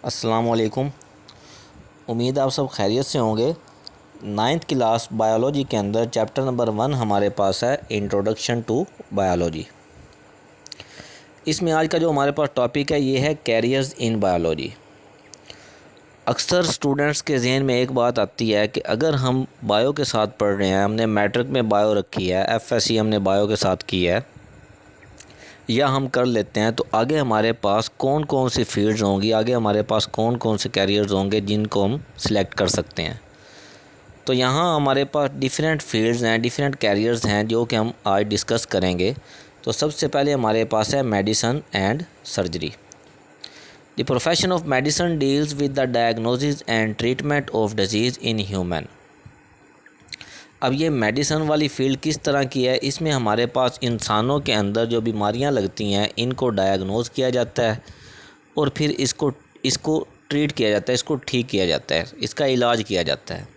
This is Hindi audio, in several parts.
अस्सलामुअलैकुम। उम्मीद आप सब खैरियत से होंगे। 9th क्लास बायोलॉजी के अंदर चैप्टर नंबर 1 हमारे पास है इंट्रोडक्शन टू बायोलॉजी। इसमें आज का जो हमारे पास टॉपिक है ये है कैरियर्स इन बायोलॉजी। अक्सर स्टूडेंट्स के जहन में एक बात आती है कि अगर हम बायो के साथ पढ़ रहे हैं, हमने मैट्रिक में बायो रखी है, एफएससी हमने बायो के साथ की है या हम कर लेते हैं, तो आगे हमारे पास कौन कौन सी फील्ड्स होंगी, आगे हमारे पास कौन कौन से कैरियर्स होंगे जिनको हम सिलेक्ट कर सकते हैं। तो यहाँ हमारे पास डिफरेंट फील्ड्स हैं, डिफरेंट कैरियर्स हैं जो कि हम आज डिस्कस करेंगे। तो सबसे पहले हमारे पास है medicine and surgery. The profession of medicine deals with the diagnosis and treatment of disease in human. अब ये मेडिसिन वाली फील्ड किस तरह की है, इसमें हमारे पास इंसानों के अंदर जो बीमारियां लगती हैं इनको डायग्नोज किया जाता है और फिर इसको ट्रीट किया जाता है, इसको ठीक किया जाता है, इसका इलाज किया जाता है।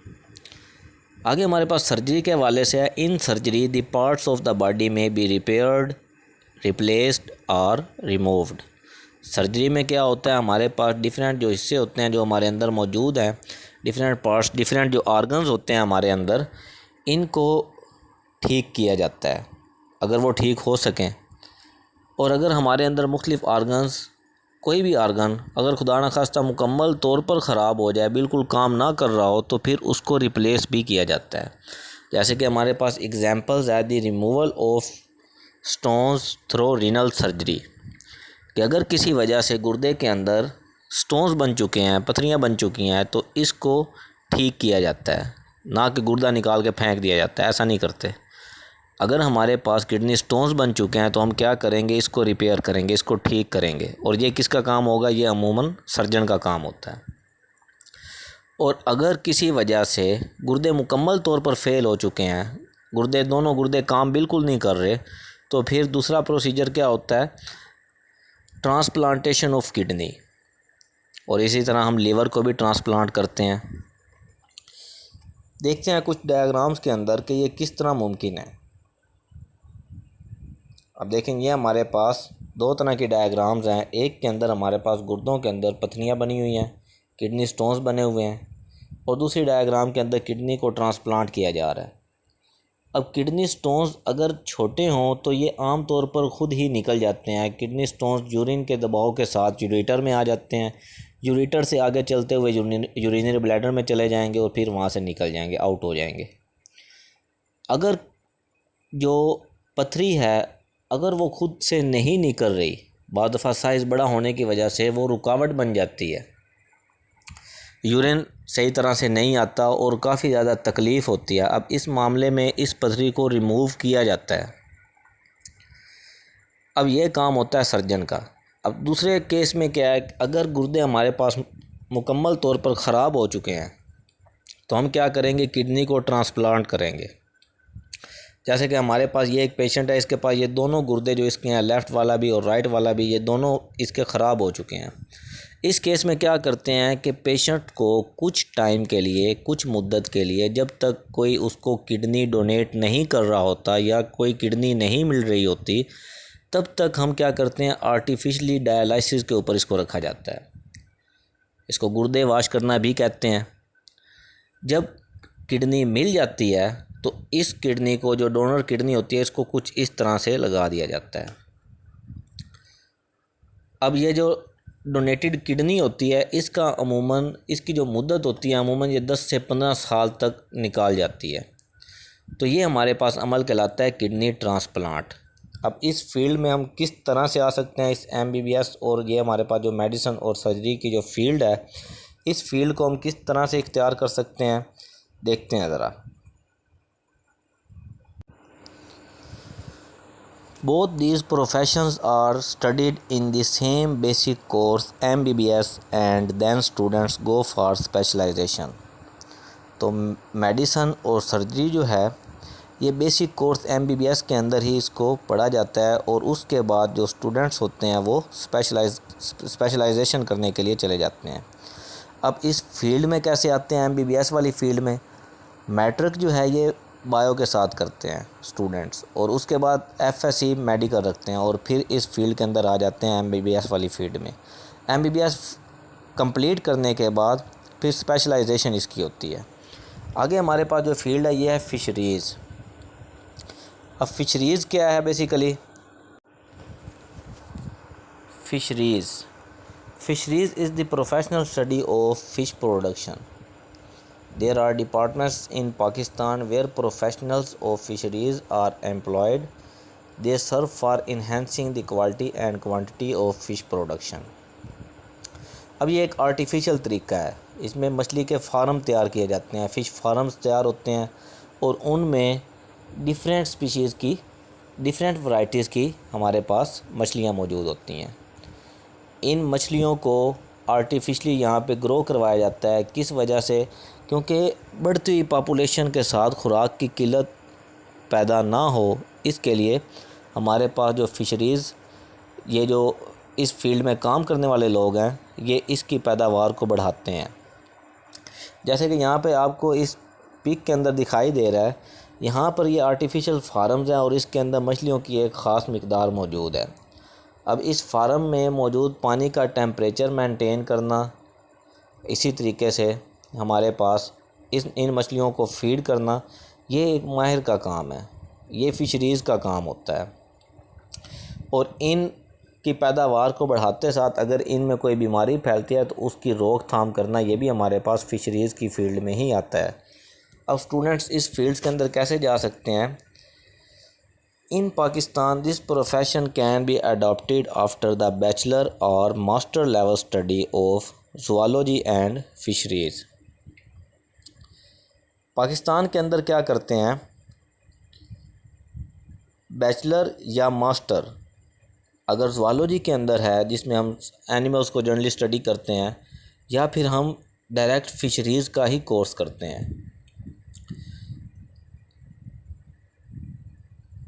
आगे हमारे पास सर्जरी के हवाले से है। In surgery the parts of the body में बी रिपेयर्ड, रिप्लेस्ड और रिमूव्ड। सर्जरी में क्या होता है, हमारे पास डिफरेंट जो हिस्से होते हैं जो हमारे अंदर मौजूद हैं, डिफरेंट पार्ट्स, डिफरेंट जो ऑर्गन्स होते हैं हमारे अंदर, इनको ठीक किया जाता है अगर वो ठीक हो सकें। और अगर हमारे अंदर मुख्तलिफ़ ऑर्गन्स, कोई भी ऑर्गन अगर खुदा न खास्ता मुकम्मल तौर पर ख़राब हो जाए, बिल्कुल काम ना कर रहा हो, तो फिर उसको रिप्लेस भी किया जाता है। जैसे कि हमारे पास एग्जांपल्स है the removal of stones through renal surgery, कि अगर किसी वजह से गुर्दे के अंदर स्टोन्स बन चुके हैं, पथरियाँ बन चुकी हैं, तो इसको ठीक किया जाता है, ना कि गुर्दा निकाल के फेंक दिया जाता है। ऐसा नहीं करते। अगर हमारे पास किडनी स्टोन्स बन चुके हैं तो हम क्या करेंगे, इसको रिपेयर करेंगे, इसको ठीक करेंगे। और ये किसका काम होगा, ये अमूमन सर्जन का काम होता है। और अगर किसी वजह से गुर्दे मुकम्मल तौर पर फेल हो चुके हैं, दोनों गुर्दे काम बिल्कुल नहीं कर रहे, तो फिर दूसरा प्रोसीजर क्या होता है, ट्रांसप्लांटेशन ऑफ किडनी। और इसी तरह हम लीवर को भी ट्रांसप्लांट करते हैं। देखते हैं कुछ डायग्राम्स के अंदर कि ये किस तरह मुमकिन है। अब देखेंगे हमारे पास दो तरह की डायग्राम्स हैं। एक के अंदर हमारे पास गुर्दों के अंदर पथरियाँ बनी हुई हैं, किडनी स्टोन्स बने हुए हैं, और दूसरी डायग्राम के अंदर किडनी को ट्रांसप्लांट किया जा रहा है। अब किडनी स्टोन्स अगर छोटे हों तो ये आम तौर पर ख़ुद ही निकल जाते हैं। किडनी स्टोन्स यूरिन के दबाव के साथ यूरेटर में आ जाते हैं, यूरेटर से आगे चलते हुए यूरिनरी ब्लैडर में चले जाएंगे और फिर वहाँ से निकल जाएंगे, आउट हो जाएंगे। अगर जो पथरी है अगर वो खुद से नहीं निकल रही, बाद दफ़ा साइज़ बड़ा होने की वजह से वो रुकावट बन जाती है, यूरिन सही तरह से नहीं आता और काफ़ी ज़्यादा तकलीफ़ होती है। अब इस मामले में इस पथरी को रिमूव किया जाता है। अब ये काम होता है सर्जन का। अब दूसरे केस में क्या है, अगर गुर्दे हमारे पास मुकम्मल तौर पर ख़राब हो चुके हैं तो हम क्या करेंगे, किडनी को ट्रांसप्लांट करेंगे। जैसे कि हमारे पास ये एक पेशेंट है, इसके पास ये दोनों गुर्दे जो इसके हैं, लेफ़्ट वाला भी और राइट वाला भी, ये दोनों इसके ख़राब हो चुके हैं। इस केस में क्या करते हैं कि पेशेंट को कुछ टाइम के लिए, कुछ मुद्दत के लिए, जब तक कोई उसको किडनी डोनेट नहीं कर रहा होता या कोई किडनी नहीं मिल रही होती, तब तक हम क्या करते हैं, आर्टिफिशली डायलिसिस के ऊपर इसको रखा जाता है। इसको गुर्दे वाश करना भी कहते हैं। जब किडनी मिल जाती है तो इस किडनी को, जो डोनर किडनी होती है, इसको कुछ इस तरह से लगा दिया जाता है। अब ये जो डोनेटेड किडनी होती है, इसका अमूमन, इसकी जो मुद्दत होती है अमूमन ये 10 से 15 साल तक निकाल जाती है। तो ये हमारे पास अमल कहलाता है किडनी ट्रांसप्लांट। अब इस फील्ड में हम किस तरह से आ सकते हैं, इस MBBS और ये हमारे पास जो मेडिसिन और सर्जरी की जो फील्ड है, इस फील्ड को हम किस तरह से इख्तियार कर सकते हैं, देखते हैं ज़रा। Both these professions are studied in the same basic course MBBS and then students go for specialization। तो मेडिसिन और सर्जरी जो है ये बेसिक कोर्स MBBS के अंदर ही इसको पढ़ा जाता है और उसके बाद जो स्टूडेंट्स होते हैं वो स्पेशलाइजेशन करने के लिए चले जाते हैं। अब इस फील्ड में कैसे आते हैं, MBBS वाली फील्ड में मैट्रिक जो है ये बायो के साथ करते हैं स्टूडेंट्स, और उसके बाद FSC मेडिकल रखते हैं और फिर इस फील्ड के अंदर आ जाते हैं MBBS वाली फील्ड में। MBBS कंप्लीट करने के बाद फिर स्पेशलाइजेशन इसकी होती है। आगे हमारे पास जो फील्ड है ये है फ़िशरीज़। अब फ़िशरीज़ क्या है basically? फ़िशरीज़ is the professional study of fish production. There are departments in Pakistan where professionals of fisheries are employed. They serve for enhancing the quality and quantity of fish production. अब ये एक आर्टिफिशियल तरीका है, इसमें मछली के फार्म तैयार किए जाते हैं, फ़िश फार्म्स तैयार होते हैं और उनमें डिफरेंट स्पीशीज़ की डिफरेंट वैरायटीज़ की हमारे पास मछलियाँ मौजूद होती हैं। इन मछलियों को आर्टिफिशली यहाँ पे ग्रो करवाया जाता है। किस वजह से? क्योंकि बढ़ती हुई पॉपुलेशन के साथ खुराक की किल्लत पैदा ना हो, इसके लिए हमारे पास जो फ़िशरीज़, ये जो इस फील्ड में काम करने वाले लोग हैं, ये इसकी पैदावार को बढ़ाते हैं। जैसे कि यहाँ पे आपको इस पिक के अंदर दिखाई दे रहा है, यहाँ पर ये आर्टिफिशियल फार्म्स हैं और इसके अंदर मछलियों की एक ख़ास मिक़दार मौजूद है। अब इस फार्म में मौजूद पानी का टेम्परेचर मेंटेन करना, इसी तरीके से हमारे पास इन मछलियों को फीड करना, ये एक माहिर का काम है, ये फ़िशरीज़ का काम होता है। और इन की पैदावार को बढ़ाते साथ अगर इनमें कोई बीमारी फैलती है तो उसकी रोकथाम करना, ये भी हमारे पास फ़िशरीज़ की फ़ील्ड में ही आता है। अब स्टूडेंट्स इस फील्ड्स के अंदर कैसे जा सकते हैं? In Pakistan, this profession can be adopted after the bachelor or master level study of zoology and fisheries. Pakistan के अंदर क्या करते हैं, बैचलर या मास्टर अगर ज़ुआलॉजी के अंदर है, जिसमें हम एनिमल्स को जनरली स्टडी करते हैं, या फिर हम डायरेक्ट फ़िशरीज़ का ही कोर्स करते हैं,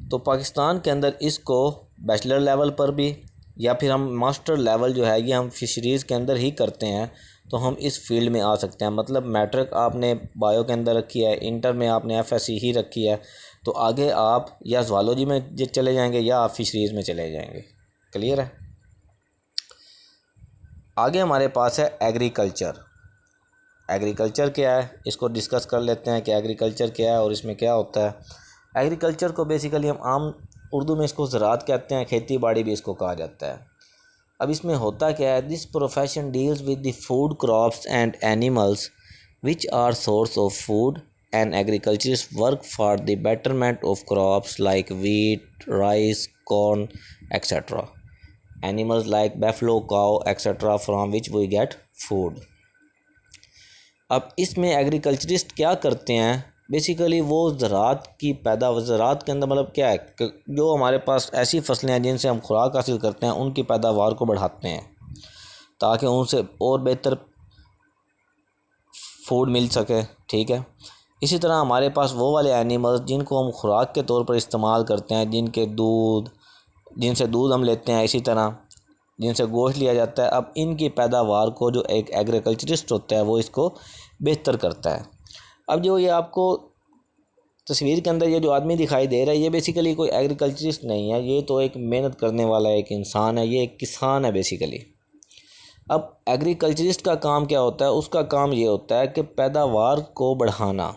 तो पाकिस्तान के अंदर इसको बैचलर लेवल पर भी या फिर हम मास्टर लेवल जो है ये हम फ़िशरीज़ के अंदर ही करते हैं, तो हम इस फील्ड में आ सकते हैं। मतलब मैट्रिक आपने बायो के अंदर रखी है, इंटर में आपने एफएससी ही रखी है, तो आगे आप या ज़ुआलॉजी में चले जाएंगे या आप फ़िशरीज़ में चले जाएंगे। क्लियर है? आगे हमारे पास है एग्रीकल्चर। एग्रीकल्चर क्या है, इसको डिस्कस कर लेते हैं कि एग्रीकल्चर क्या है और इसमें क्या होता है। एग्रीकल्चर को बेसिकली हम आम उर्दू में इसको ज़राअत कहते हैं, खेती बाड़ी भी इसको कहा जाता है। अब इसमें होता क्या है, this profession deals with the food crops and animals which are source of food and agriculturist work for the betterment of crops like wheat, rice, corn etcetera, animals like buffalo, cow etcetera from which we get food. अब इसमें एग्रीकल्चरिस्ट क्या करते हैं, बेसिकली वो ज़राअत की ज़राअत के अंदर मतलब क्या है कि जो हमारे पास ऐसी फसलें हैं जिनसे हम खुराक हासिल करते हैं, उनकी पैदावार को बढ़ाते हैं ताकि उनसे और बेहतर फूड मिल सके। ठीक है, इसी तरह हमारे पास वो वाले एनिमल्स जिनको हम खुराक के तौर पर इस्तेमाल करते हैं, जिनसे दूध हम लेते हैं, इसी तरह जिनसे गोश्त लिया जाता है। अब इनकी पैदावार को जो एक एग्रीकल्चरिस्ट होता है वो इसको बेहतर करता है। अब जो ये आपको तस्वीर के अंदर ये जो आदमी दिखाई दे रहा है, ये बेसिकली कोई एग्रीकल्चरिस्ट नहीं है, ये तो एक मेहनत करने वाला एक इंसान है, ये एक किसान है बेसिकली। अब एग्रीकल्चरिस्ट का काम क्या होता है, उसका काम ये होता है कि पैदावार को बढ़ाना।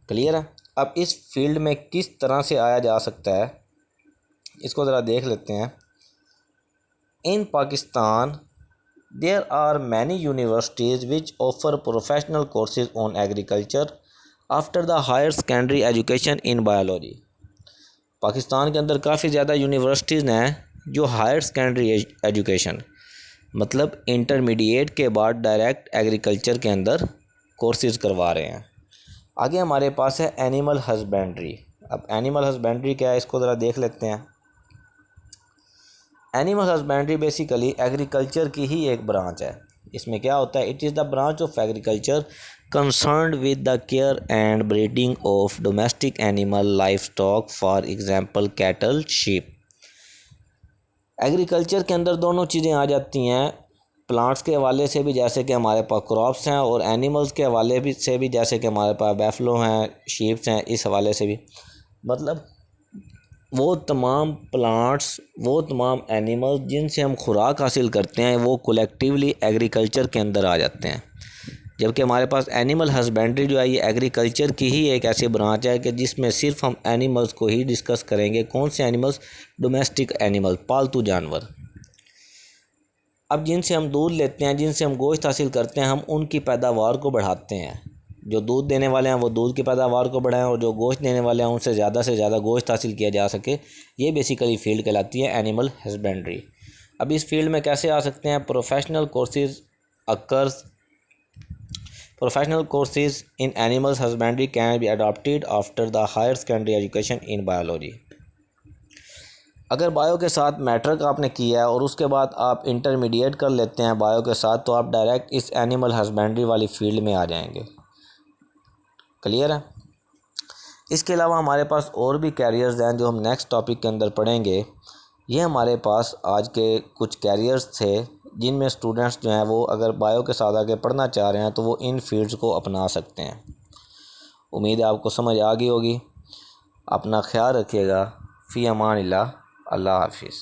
क्लियर है? अब इस फील्ड में किस तरह से आया जा सकता है, इसको ज़रा देख लेते हैं। इन Pakistan there are many universities which offer professional courses on agriculture after the higher secondary education in biology. Pakistan के अंदर काफ़ी ज़्यादा यूनिवर्सिटीज़ हैं जो हायर सेकेंडरी एजुकेशन मतलब इंटरमीडिएट के बाद डायरेक्ट एग्रीकल्चर के अंदर कोर्सेज़ करवा रहे हैं। आगे हमारे पास है एनिमल हस्बेंड्री। अब एनिमल हस्बेंड्री क्या है, इसको ज़रा देख लेते हैं। एनिमल हस्बेंड्री बेसिकली एग्रीकल्चर की ही एक ब्रांच है। इसमें क्या होता है, it is the branch of agriculture concerned with the care and breeding of domestic animal life stock, for example cattle, sheep. Agriculture के अंदर दोनों चीज़ें आ जाती हैं, प्लांट्स के हवाले से भी जैसे कि हमारे पास क्रॉप्स हैं, और एनिमल्स के हवाले से भी जैसे कि हमारे पास बैफलो हैं, शीप्स हैं, इस हवाले से भी। मतलब वो तमाम प्लांट्स, वो तमाम एनिमल्स जिनसे हम खुराक हासिल करते हैं, वो कलेक्टिवली एग्रीकल्चर के अंदर आ जाते हैं। जबकि हमारे पास एनिमल हस्बेंड्री जो है ये एग्रीकल्चर की ही एक ऐसी ब्रांच है कि जिसमें सिर्फ हम एनिमल्स को ही डिस्कस करेंगे। कौन से एनिमल्स? डोमेस्टिक एनिमल, पालतू जानवर। अब जिनसे हम दूध लेते हैं, जिनसे हम गोश्त हासिल करते हैं, हम उनकी पैदावार को बढ़ाते हैं। जो दूध देने वाले हैं वो दूध की पैदावार को बढ़ाएं, और जो गोश्त देने वाले हैं उनसे ज़्यादा से ज़्यादा गोश्त हासिल किया जा सके। ये बेसिकली फील्ड कहलाती है एनिमल हस्बेंड्री। अब इस फील्ड में कैसे आ सकते हैं? Professional courses in animal husbandry can be adopted after the higher secondary education in biology। अगर बायो के साथ मैट्रिक आपने किया है और उसके बाद आप इंटरमीडिएट कर लेते हैं बायो के साथ, तो आप डायरेक्ट इस एनिमल हस्बेंड्री वाली फील्ड में आ जाएंगे। क्लियर है? इसके अलावा हमारे पास और भी कैरियर्स हैं जो हम नेक्स्ट टॉपिक के अंदर पढ़ेंगे। ये हमारे पास आज के कुछ कैरियर्स थे जिनमें स्टूडेंट्स जो हैं वो अगर बायो के साथ आगे पढ़ना चाह रहे हैं तो वो इन फील्ड्स को अपना सकते हैं। उम्मीद है आपको समझ आ गई होगी। अपना ख्याल रखिएगा। फ़ी अमान अल्लाह। अल्लाह हाफिज़।